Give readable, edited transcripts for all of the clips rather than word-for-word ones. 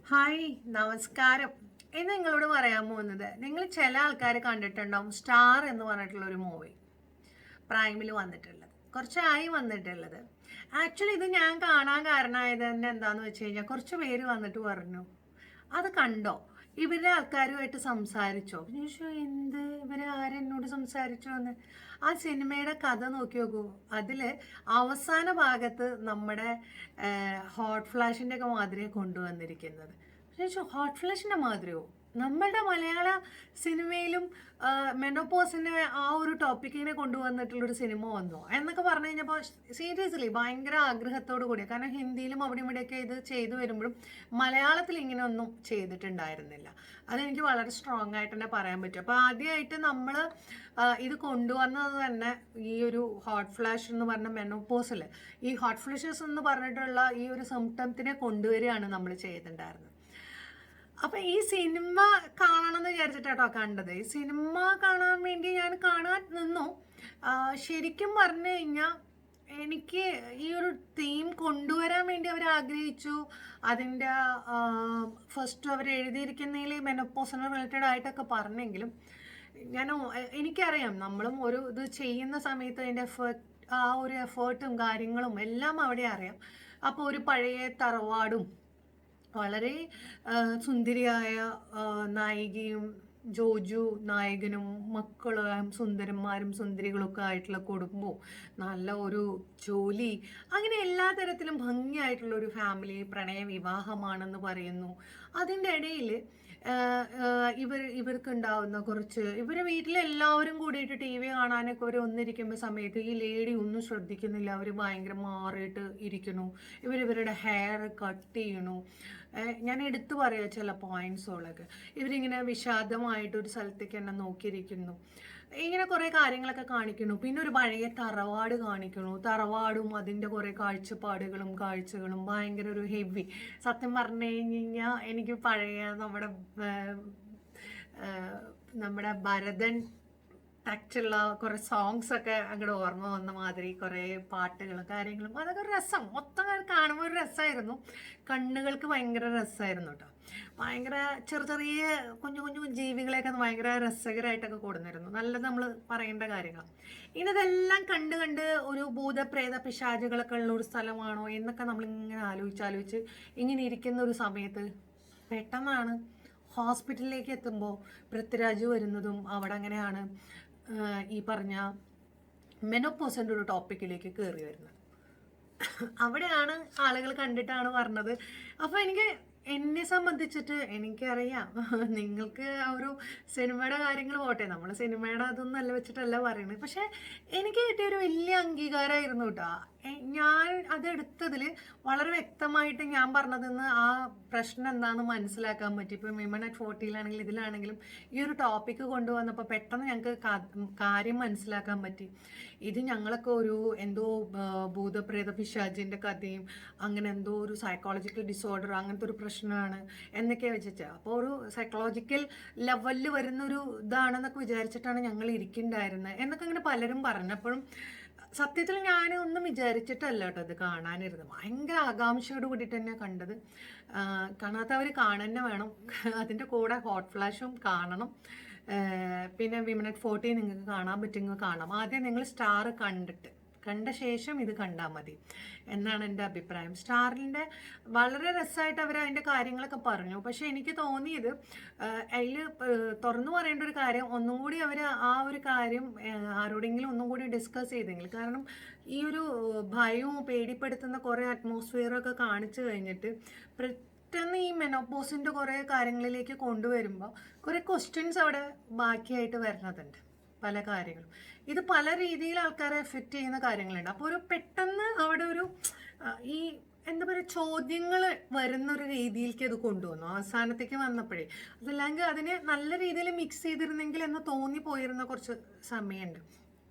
Hi, നമസ്കാരം. ഇന്ന് നിങ്ങളോട് പറയാൻ പോകുന്നത്, നിങ്ങൾ ചില ആൾക്കാർ കണ്ടിട്ടുണ്ടാവും സ്റ്റാർ എന്ന് പറഞ്ഞിട്ടുള്ള ഒരു മൂവി പ്രൈമിൽ വന്നിട്ടുള്ളത്. കുറച്ചായി വന്നിട്ടുള്ളത്. ആക്ച്വലി ഇത് ഞാൻ കാണാൻ കാരണമായത് തന്നെ എന്താന്ന് വെച്ച് കഴിഞ്ഞാൽ, കുറച്ച് പേര് വന്നിട്ട് പറഞ്ഞു അത് കണ്ടോ, ഇവരുടെ ആൾക്കാരുമായിട്ട് സംസാരിച്ചോ. പിന്നെ ചോദിച്ചു, എന്ത് ഇവര് ആരെന്നോട് സംസാരിച്ചോ എന്ന്. ആ സിനിമയുടെ കഥ നോക്കി നോക്കൂ. അതില് അവസാന ഭാഗത്ത് നമ്മുടെ ഹോട്ട് ഫ്ലാഷിന്റെ ഒക്കെ മാതിരിയെ കൊണ്ടുവന്നിരിക്കുന്നത്. പക്ഷേ ഹോട്ട് ഫ്ലാഷിന്റെ മാതിരിയോ, നമ്മളുടെ മലയാള സിനിമയിലും മെനോപോസിനെ ആ ഒരു ടോപ്പിക്കിനെ കൊണ്ടുവന്നിട്ടുള്ളൊരു സിനിമ വന്നു എന്നൊക്കെ പറഞ്ഞു കഴിഞ്ഞപ്പോൾ സീരിയസ്ലി ഭയങ്കര ആഗ്രഹത്തോടു കൂടി. കാരണം ഹിന്ദിയിലും അവിടെ ഇവിടെയൊക്കെ ഇത് ചെയ്തു വരുമ്പോഴും മലയാളത്തിൽ ഇങ്ങനെ ഒന്നും ചെയ്തിട്ടുണ്ടായിരുന്നില്ല. അതെനിക്ക് വളരെ സ്ട്രോങ് ആയിട്ട് തന്നെ പറയാൻ പറ്റും. അപ്പോൾ ആദ്യമായിട്ട് നമ്മൾ ഇത് കൊണ്ടുവന്നത് തന്നെ ഈ ഒരു ഹോട്ട് ഫ്ലാഷ് എന്ന് പറഞ്ഞ മെനോപോസിൽ ഈ ഹോട്ട് ഫ്ലാഷസ് എന്ന് പറഞ്ഞിട്ടുള്ള ഈ ഒരു സിംറ്റംസിനെ കൊണ്ടുവരികയാണ് നമ്മൾ ചെയ്തിട്ടുണ്ടായിരുന്നത്. അപ്പൊ ഈ സിനിമ കാണണം എന്ന് വിചാരിച്ചിട്ടാട്ടോ കണ്ടത്. ഈ സിനിമ കാണാൻ വേണ്ടി ഞാൻ കാണാൻ നിന്നു. ശരിക്കും പറഞ്ഞു കഴിഞ്ഞാൽ എനിക്ക് ഈ ഒരു തീം കൊണ്ടുവരാൻ വേണ്ടി അവർ ആഗ്രഹിച്ചു. അതിൻ്റെ ഫസ്റ്റ് അവർ എഴുതിയിരിക്കുന്നതിൽ മെനോപോസിന് റിലേറ്റഡ് ആയിട്ടൊക്കെ പറഞ്ഞെങ്കിലും എനിക്കറിയാം, നമ്മളും ഒരു ഇത് ചെയ്യുന്ന സമയത്ത് അതിൻ്റെ ആ ഒരു എഫേർട്ടും കാര്യങ്ങളും എല്ലാം അവിടെ അറിയാം. അപ്പോൾ ഒരു പഴയ തറവാടും വളരെ സുന്ദരിയായ നായികയും ജോജു നായകനും മക്കളും സുന്ദരന്മാരും സുന്ദരികളൊക്കെ ആയിട്ടുള്ള കുടുംബവും നല്ല ഒരു ജോലി, അങ്ങനെ എല്ലാ തരത്തിലും ഭംഗിയായിട്ടുള്ള ഒരു ഫാമിലി, പ്രണയ വിവാഹമാണെന്ന് പറയുന്നു. അതിൻ്റെ ഇടയിൽ ഇവർക്ക് ഉണ്ടാവുന്ന കുറച്ച്, ഇവരെ വീട്ടിലെല്ലാവരും കൂടിയിട്ട് ടി വി കാണാനൊക്കെ അവർ ഒന്നിരിക്കുമ്പോൾ സമയത്ത് ഈ ലേഡി ഒന്നും ശ്രദ്ധിക്കുന്നില്ല. അവർ ഭയങ്കര മാറിയിട്ട് ഇരിക്കുന്നു. ഇവരുടെ ഹെയർ കട്ട് ചെയ്യണു. ഞാൻ എടുത്തു പറയാം ചില പോയിന്റ്സുകളൊക്കെ. ഇവരിങ്ങനെ വിഷാദമായിട്ട് ഒരു സ്ഥലത്തേക്ക് എന്നെ നോക്കിയിരിക്കുന്നു. ഇങ്ങനെ കുറേ കാര്യങ്ങളൊക്കെ കാണിക്കുന്നു. പിന്നെ ഒരു പഴയ തറവാട് കാണിക്കുന്നു. തറവാടും അതിൻ്റെ കുറേ കാഴ്ചപ്പാടുകളും കാഴ്ചകളും ഭയങ്കര ഒരു ഹെവി. സത്യം പറഞ്ഞു കഴിഞ്ഞാൽ എനിക്ക് പഴയ നമ്മുടെ ഭരതൻ ടച്ചുള്ള കുറേ സോങ്സ് ഒക്കെ അങ്ങോട്ട് ഓർമ്മ വന്ന മാതിരി കുറേ പാട്ടുകളും കാര്യങ്ങളും, അതൊക്കെ ഒരു രസം. മൊത്തം കാണുമ്പോൾ ഒരു രസമായിരുന്നു. കണ്ണുകൾക്ക് ഭയങ്കര രസമായിരുന്നു കേട്ടോ. ഭയങ്കര ചെറിയ കുഞ്ഞു കുഞ്ഞു ജീവികളെയൊക്കെ ഭയങ്കര രസകരമായിട്ടൊക്കെ കൊടുന്നിരുന്നു. നല്ലത് നമ്മൾ പറയേണ്ട കാര്യങ്ങൾ. ഇതെല്ലാം കണ്ട് കണ്ട് ഒരു ഭൂതപ്രേത പിശാചുകളൊക്കെ ഉള്ള ഒരു സ്ഥലമാണോ എന്നൊക്കെ നമ്മളിങ്ങനെ ആലോചിച്ച് ഇങ്ങനെ ഇരിക്കുന്ന ഒരു സമയത്ത് പെട്ടെന്നാണ് ഹോസ്പിറ്റലിലേക്ക് എത്തുമ്പോൾ പൃഥ്വിരാജ് വരുന്നതും അവിടെ അങ്ങനെയാണ് ഈ പറഞ്ഞ മെനോപോസിൻ്റെ ഒരു ടോപ്പിക്കിലേക്ക് കയറി വരുന്നത്. അവിടെയാണ് ആളുകൾ കണ്ടിട്ടാണ് പറഞ്ഞത്. അപ്പോൾ എന്നെ സംബന്ധിച്ചിട്ട് എനിക്കറിയാം, നിങ്ങൾക്ക് ആ ഒരു സിനിമയുടെ കാര്യങ്ങൾ പോട്ടെ, നമ്മൾ സിനിമയുടെ അതൊന്നും അല്ല വെച്ചിട്ടല്ല പറയുന്നത്. പക്ഷെ എനിക്ക് കിട്ടിയൊരു വലിയ അംഗീകാരമായിരുന്നു കേട്ടോ. ഞാൻ അതെടുത്തതിൽ വളരെ വ്യക്തമായിട്ട് ഞാൻ പറഞ്ഞതെന്ന് ആ പ്രശ്നം എന്താണെന്ന് മനസ്സിലാക്കാൻ പറ്റി. ഇപ്പം വിമൺ അറ്റ് 40 ഇതിലാണെങ്കിലും ഈ ഒരു ടോപ്പിക്ക് കൊണ്ടുവന്നപ്പോൾ പെട്ടെന്ന് ഞങ്ങൾക്ക് കാര്യം മനസ്സിലാക്കാൻ പറ്റി. ഇത് ഞങ്ങളൊക്കെ ഒരു എന്തോ ഭൂതപ്രേത പിശാചിൻ്റെ കഥയും അങ്ങനെ എന്തോ ഒരു സൈക്കോളജിക്കൽ ഡിസോർഡർ അങ്ങനത്തെ ഒരു പ്രശ്നമാണ് എന്നൊക്കെ വെച്ചിട്ട്, അപ്പോൾ ഒരു സൈക്കോളജിക്കൽ ലെവലിൽ വരുന്നൊരു ഇതാണെന്നൊക്കെ വിചാരിച്ചിട്ടാണ് ഞങ്ങൾ ഇരിക്കുന്നുണ്ടായിരുന്നത് എന്നൊക്കെ അങ്ങനെ പലരും പറഞ്ഞപ്പോഴും സത്യത്തിൽ ഞാൻ ഒന്നും വിചാരിച്ചിട്ടല്ല കേട്ടോ ഇത് കാണാനിരുന്നത്. ഭയങ്കര ആകാംക്ഷയോട് കൂടിയിട്ട് തന്നെ കണ്ടത്. കാണാത്തവർ കാണുന്നെ വേണം. അതിൻ്റെ കൂടെ ഹോട്ട് ഫ്ലാഷും കാണണം. പിന്നെ വിമൻ അറ്റ് 40 നിങ്ങൾക്ക് കാണാൻ പറ്റുമെങ്കിൽ കാണാം. ആദ്യം നിങ്ങൾ സ്റ്റാർ കണ്ട ശേഷം ഇത് കണ്ടാൽ മതി എന്നാണ് എൻ്റെ അഭിപ്രായം. സ്റ്റാറിൻ്റെ വളരെ രസമായിട്ട് അവർ അതിൻ്റെ കാര്യങ്ങളൊക്കെ പറഞ്ഞു. പക്ഷേ എനിക്ക് തോന്നിയത് അതിൽ തുറന്നു പറയേണ്ട ഒരു കാര്യം, ഒന്നും കൂടി അവർ ആ ഒരു കാര്യം ആരോടെങ്കിലും ഒന്നും കൂടി ഡിസ്കസ് ചെയ്തെങ്കിൽ. കാരണം ഈ ഒരു ഭയവും പേടിപ്പെടുത്തുന്ന കുറേ അറ്റ്മോസ്ഫിയറൊക്കെ കാണിച്ചു കഴിഞ്ഞിട്ട് പെട്ടെന്ന് ഈ മെനോപോസിൻ്റെ കുറേ കാര്യങ്ങളിലേക്ക് കൊണ്ടുവരുമ്പോൾ കുറേ ക്വസ്റ്റ്യൻസ് അവിടെ ബാക്കിയായിട്ട് വരുന്നതുണ്ട്. പല കാര്യങ്ങളും ഇത് പല രീതിയിൽ ആൾക്കാരെ എഫക്റ്റ് ചെയ്യുന്ന കാര്യങ്ങളുണ്ട്. അപ്പോൾ ഒരു പെട്ടെന്ന് അവിടെ ഒരു ഈ എന്താ പറയുക ചോദ്യങ്ങൾ വരുന്നൊരു രീതിയിലേക്ക് അത് കൊണ്ടുവന്നു അവസാനത്തേക്ക് വന്നപ്പോഴേ. അതല്ലെങ്കിൽ അതിനെ നല്ല രീതിയിൽ മിക്സ് ചെയ്തിരുന്നെങ്കിൽ എന്ന് തോന്നിപ്പോയിരുന്ന കുറച്ച് സമയമുണ്ട്.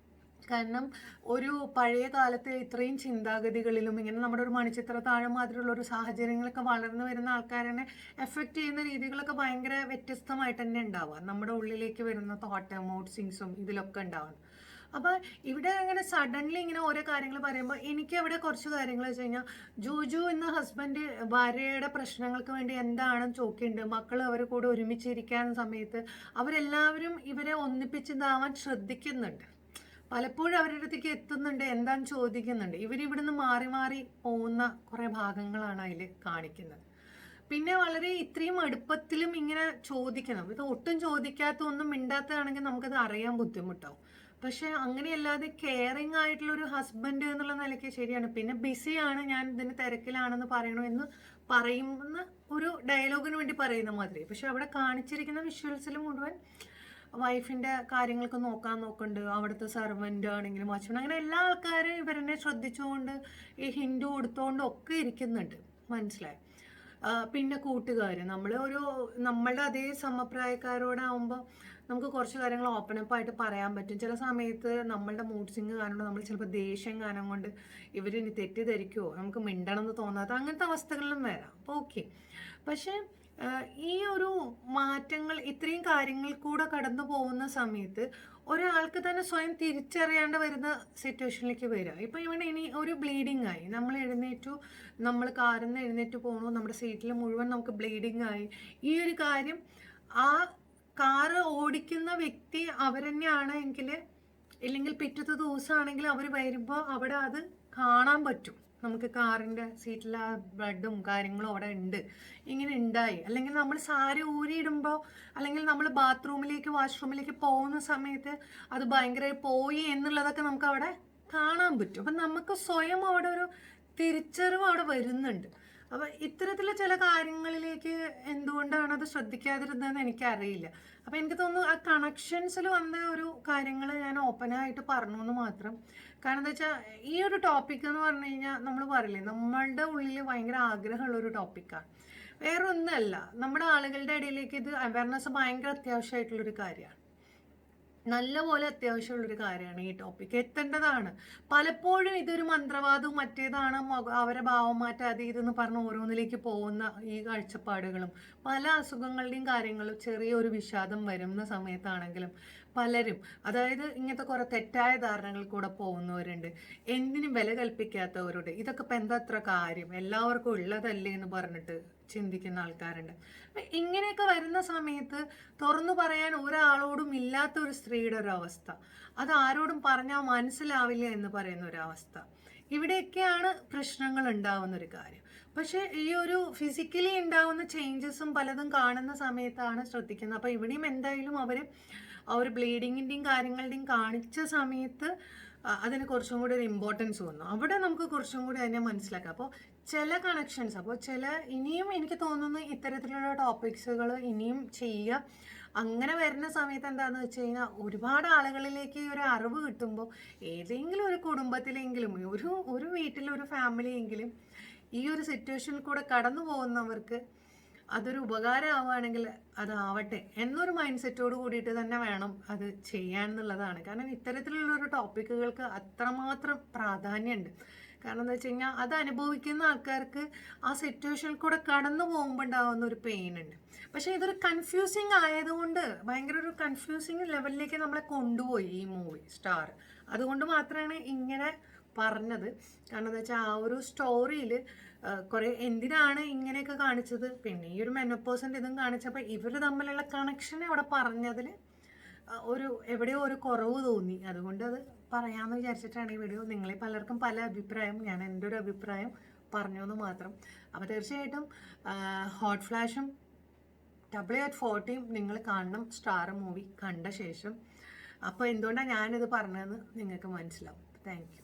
കാരണം ഒരു പഴയ കാലത്ത് ഇത്രയും ചിന്താഗതികളിലും ഇങ്ങനെ നമ്മുടെ ഒരു മണിച്ചിത്രത്താഴം മാതിരിയുള്ള ഒരു സാഹചര്യങ്ങളൊക്കെ വളർന്നു വരുന്ന ആൾക്കാരെ എഫക്റ്റ് ചെയ്യുന്ന രീതികളൊക്കെ ഭയങ്കര വ്യത്യസ്തമായിട്ട് തന്നെ ഉണ്ടാവുക. നമ്മുടെ ഉള്ളിലേക്ക് വരുന്ന തോട്ട് മൂഡ്സിങ്സും ഇതിലൊക്കെ ഉണ്ടാവുക. അപ്പോൾ ഇവിടെ അങ്ങനെ സഡൻലി ഇങ്ങനെ ഓരോ കാര്യങ്ങൾ പറയുമ്പോൾ എനിക്ക് അവിടെ കുറച്ച് കാര്യങ്ങൾ വെച്ച് കഴിഞ്ഞാൽ ജോജു എന്ന ഹസ്ബൻഡ് ഭാര്യയുടെ പ്രശ്നങ്ങൾക്ക് വേണ്ടി എന്താണെന്ന് ചോദിക്കുന്നുണ്ട്. മക്കൾ അവർ കൂടെ ഒരുമിച്ചിരിക്കാൻ സമയത്ത് അവരെല്ലാവരും ഇവരെ ഒന്നിപ്പിച്ചിതാവാൻ ശ്രദ്ധിക്കുന്നുണ്ട്. പലപ്പോഴും അവരുടെ അടുത്തേക്ക് എത്തുന്നുണ്ട്, എന്താണെന്ന് ചോദിക്കുന്നുണ്ട്. ഇവരിവിടുന്ന് മാറി മാറി പോകുന്ന കുറേ ഭാഗങ്ങളാണ് അതിൽ കാണിക്കുന്നത്. പിന്നെ വളരെ ഇത്രയും അടുപ്പത്തിലും ഇങ്ങനെ ചോദിക്കണം. ഇത് ഒട്ടും ചോദിക്കാത്ത ഒന്നും മിണ്ടാത്തതാണെങ്കിൽ നമുക്കത് അറിയാൻ ബുദ്ധിമുട്ടാവും. പക്ഷെ അങ്ങനെയല്ലാതെ കെയറിങ് ആയിട്ടുള്ള ഒരു ഹസ്ബൻഡ് എന്നുള്ള നിലയ്ക്ക് ശരിയാണ്. പിന്നെ ബിസിയാണ്, ഞാൻ ഇതിന് തിരക്കിലാണെന്ന് പറയണോ എന്ന് പറയുന്ന ഒരു ഡയലോഗിന് വേണ്ടി പറയുന്ന മാതിരി. പക്ഷെ അവിടെ കാണിച്ചിരിക്കുന്ന വിഷ്വൽസിൽ മുഴുവൻ വൈഫിൻ്റെ കാര്യങ്ങൾക്ക് നോക്കുന്നുണ്ട്. അവിടുത്തെ സെർവൻ്റ് ആണെങ്കിലും വാച്ച്മാൻ, അങ്ങനെ എല്ലാ ആൾക്കാരും ഇവരെന്നെ ശ്രദ്ധിച്ചുകൊണ്ട് ഈ ഹിന്ദു കൊടുത്തുകൊണ്ടും ഒക്കെ ഇരിക്കുന്നുണ്ട്. മനസ്സിലായി. പിന്നെ കൂട്ടുകാർ, നമ്മളുടെ അതേ സമപ്രായക്കാരോടാവുമ്പോൾ നമുക്ക് കുറച്ച് കാര്യങ്ങൾ ഓപ്പണപ്പായിട്ട് പറയാൻ പറ്റും. ചില സമയത്ത് നമ്മളുടെ മൂഡ് സ്വിങ് കാരണം നമ്മൾ ചിലപ്പോൾ ദേഷ്യം കാരണം കൊണ്ട് ഇവരിനി തെറ്റിദ്ധരിക്കുമോ, നമുക്ക് മിണ്ടണം എന്ന് തോന്നാത്ത അങ്ങനത്തെ അവസ്ഥകളിലും വരാം. അപ്പോൾ ഓക്കെ. പക്ഷേ ഈ ഒരു മാറ്റങ്ങൾ ഇത്രയും കാര്യങ്ങൾ കൂടെ കടന്നു പോകുന്ന സമയത്ത് ഒരാൾക്ക് തന്നെ സ്വയം തിരിച്ചറിയാണ്ട് വരുന്ന സിറ്റുവേഷനിലേക്ക് വരിക. ഇപ്പം ഇവിടെ ഇനി ഒരു ബ്ലീഡിങ് ആയി, നമ്മൾ എഴുന്നേറ്റു, നമ്മൾ കാറിൽ നിന്ന് എഴുന്നേറ്റ് പോകണു, നമ്മുടെ സീറ്റിൽ മുഴുവൻ നമുക്ക് ബ്ലീഡിങ് ആയി. ഈ ഒരു കാര്യം ആ കാറ് ഓടിക്കുന്ന വ്യക്തി അവരെന്നെയാണ് എങ്കിൽ, ഇല്ലെങ്കിൽ പിറ്റത്തെ ദിവസമാണെങ്കിൽ അവർ വരുമ്പോൾ അവിടെ അത് കാണാൻ പറ്റും. നമുക്ക് കാറിൻ്റെ സീറ്റിൽ ആ ബ്ലഡും കാര്യങ്ങളും അവിടെ ഉണ്ട്, ഇങ്ങനെ ഉണ്ടായി. അല്ലെങ്കിൽ നമ്മൾ സാരി ഊരിയിടുമ്പോൾ, അല്ലെങ്കിൽ നമ്മൾ ബാത്റൂമിലേക്ക് വാഷ്റൂമിലേക്ക് പോകുന്ന സമയത്ത് അത് ഭയങ്കരമായി പോയി എന്നുള്ളതൊക്കെ നമുക്ക് അവിടെ കാണാൻ പറ്റും. അപ്പം നമുക്ക് സ്വയം അവിടെ ഒരു തിരിച്ചറിവ് അവിടെ വരുന്നുണ്ട്. അപ്പം ഇത്തരത്തിലുള്ള ചില കാര്യങ്ങളിലേക്ക് എന്തുകൊണ്ടാണ് അത് ശ്രദ്ധിക്കാതിരുന്നതെന്ന് എനിക്കറിയില്ല. അപ്പം എനിക്ക് തോന്നുന്നു ആ കണക്ഷൻസിൽ വന്ന ഒരു കാര്യങ്ങൾ ഞാൻ ഓപ്പണായിട്ട് പറഞ്ഞു എന്ന് മാത്രം. കാരണം എന്താ വെച്ചാൽ ഈ ഒരു ടോപ്പിക് എന്ന് പറഞ്ഞു കഴിഞ്ഞാൽ നമ്മൾ പറയില്ലേ, നമ്മളുടെ ഉള്ളിൽ ഭയങ്കര ആഗ്രഹമുള്ളൊരു ടോപ്പിക്കാണ്. വേറെ ഒന്നുമല്ല, നമ്മുടെ ആളുകളുടെ ഇടയിലേക്ക് ഇത് അവയർനെസ് ഭയങ്കര അത്യാവശ്യമായിട്ടുള്ളൊരു കാര്യമാണ്. നല്ലപോലെ അത്യാവശ്യമുള്ളൊരു കാര്യമാണ് ഈ ടോപ്പിക്ക്, എത്തേണ്ടതാണ്. പലപ്പോഴും ഇതൊരു മന്ത്രവാദവും മറ്റേതാണ്, അവരെ ഭാവം മാറ്റം അത് ഇതെന്ന് പറഞ്ഞ് ഓരോന്നിലേക്ക് പോകുന്ന ഈ കാഴ്ചപ്പാടുകളും പല അസുഖങ്ങളുടെയും കാര്യങ്ങളും ചെറിയൊരു വിഷാദം വരുന്ന സമയത്താണെങ്കിലും പലരും, അതായത് ഇങ്ങനത്തെ കുറേ തെറ്റായ ധാരണകൾ കൂടെ പോകുന്നവരുണ്ട്, എന്തിനും വില കൽപ്പിക്കാത്തവരുണ്ട്. ഇതൊക്കെ ഇപ്പം എന്താ അത്ര കാര്യം, എല്ലാവർക്കും ഉള്ളതല്ലേ എന്ന് പറഞ്ഞിട്ട് ചിന്തിക്കുന്ന ആൾക്കാരുണ്ട്. അപ്പം ഇങ്ങനെയൊക്കെ വരുന്ന സമയത്ത് തുറന്നു പറയാൻ ഒരാളോടും ഇല്ലാത്ത ഒരു സ്ത്രീയുടെ ഒരു അവസ്ഥ, അത് ആരോടും പറഞ്ഞാൽ മനസ്സിലാവില്ല എന്ന് പറയുന്ന ഒരവസ്ഥ, ഇവിടെയൊക്കെയാണ് പ്രശ്നങ്ങൾ ഉണ്ടാവുന്നൊരു കാര്യം. പക്ഷേ ഈ ഒരു ഫിസിക്കലി ഉണ്ടാവുന്ന ചേഞ്ചസും പലതും കാണുന്ന സമയത്താണ് ശ്രദ്ധിക്കുന്നത്. അപ്പോൾ ഇവിടെയും എന്തായാലും അവർ ആ ഒരു ബ്ലീഡിങ്ങിൻ്റെയും കാര്യങ്ങളുടെയും കാണിച്ച സമയത്ത് അതിന് കുറച്ചും കൂടി ഒരു ഇമ്പോർട്ടൻസ് വന്നു. അവിടെ നമുക്ക് കുറച്ചും കൂടി അതിനെ മനസ്സിലാക്കാം. അപ്പോൾ ചില കണക്ഷൻസ്, അപ്പോൾ ഇനിയും എനിക്ക് തോന്നുന്നു ഇത്തരത്തിലുള്ള ടോപ്പിക്സുകൾ ഇനിയും ചെയ്യുക. അങ്ങനെ വരുന്ന സമയത്ത് എന്താണെന്ന് വെച്ച് കഴിഞ്ഞാൽ ഒരുപാട് ആളുകളിലേക്ക് ഈ ഒരു അറിവ് കിട്ടുമ്പോൾ ഏതെങ്കിലും ഒരു കുടുംബത്തിലെങ്കിലും ഒരു വീട്ടിലൊരു ഫാമിലിയെങ്കിലും ഈ ഒരു സിറ്റുവേഷനിൽ കൂടെ കടന്നു പോകുന്നവർക്ക് അതൊരു ഉപകാരമാവുകയാണെങ്കിൽ അതാവട്ടെ എന്നൊരു മൈൻഡ് സെറ്റോട് കൂടിയിട്ട് തന്നെ വേണം അത് ചെയ്യാൻ എന്നുള്ളതാണ്. കാരണം ഇത്തരത്തിലുള്ളൊരു ടോപ്പിക്കുകൾക്ക് അത്രമാത്രം പ്രാധാന്യമുണ്ട്. കാരണം എന്താ വെച്ച് കഴിഞ്ഞാൽ അത് അനുഭവിക്കുന്ന ആൾക്കാർക്ക് ആ സിറ്റുവേഷനിൽ കൂടെ കടന്നു പോകുമ്പോൾ ഉണ്ടാകുന്ന ഒരു പെയിൻ ഉണ്ട്. പക്ഷേ ഇതൊരു കൺഫ്യൂസിങ് ആയതുകൊണ്ട് ഭയങ്കര ഒരു കൺഫ്യൂസിങ് ലെവലിലേക്ക് നമ്മളെ കൊണ്ടുപോയി ഈ മൂവി സ്റ്റാർ. അതുകൊണ്ട് മാത്രമാണ് ഇങ്ങനെ പറഞ്ഞത്. കാരണം എന്താ വെച്ചാൽ ആ ഒരു സ്റ്റോറിയിൽ കുറേ എന്തിനാണ് ഇങ്ങനെയൊക്കെ കാണിച്ചത്, പിന്നെ ഈ ഒരു മെനോപോസിൻ്റെ ഇതും കാണിച്ചപ്പോൾ ഇവർ തമ്മിലുള്ള കണക്ഷൻ അവിടെ പറഞ്ഞതിൽ എവിടെയോ ഒരു കുറവ് തോന്നി. അതുകൊണ്ട് അത് പറയാമെന്ന് വിചാരിച്ചിട്ടാണ് ഈ വീഡിയോ. നിങ്ങളെ പലർക്കും പല അഭിപ്രായം, ഞാൻ എൻ്റെ ഒരു അഭിപ്രായം പറഞ്ഞു എന്ന് മാത്രം. അപ്പോൾ തീർച്ചയായിട്ടും ഹോട്ട് ഫ്ലാഷും W@40 നിങ്ങൾ കാണണം, സ്റ്റാർ മൂവി കണ്ട ശേഷം. അപ്പോൾ എന്തുകൊണ്ടാണ് ഞാനിത് പറഞ്ഞതെന്ന് നിങ്ങൾക്ക് മനസ്സിലാവും. Thank you.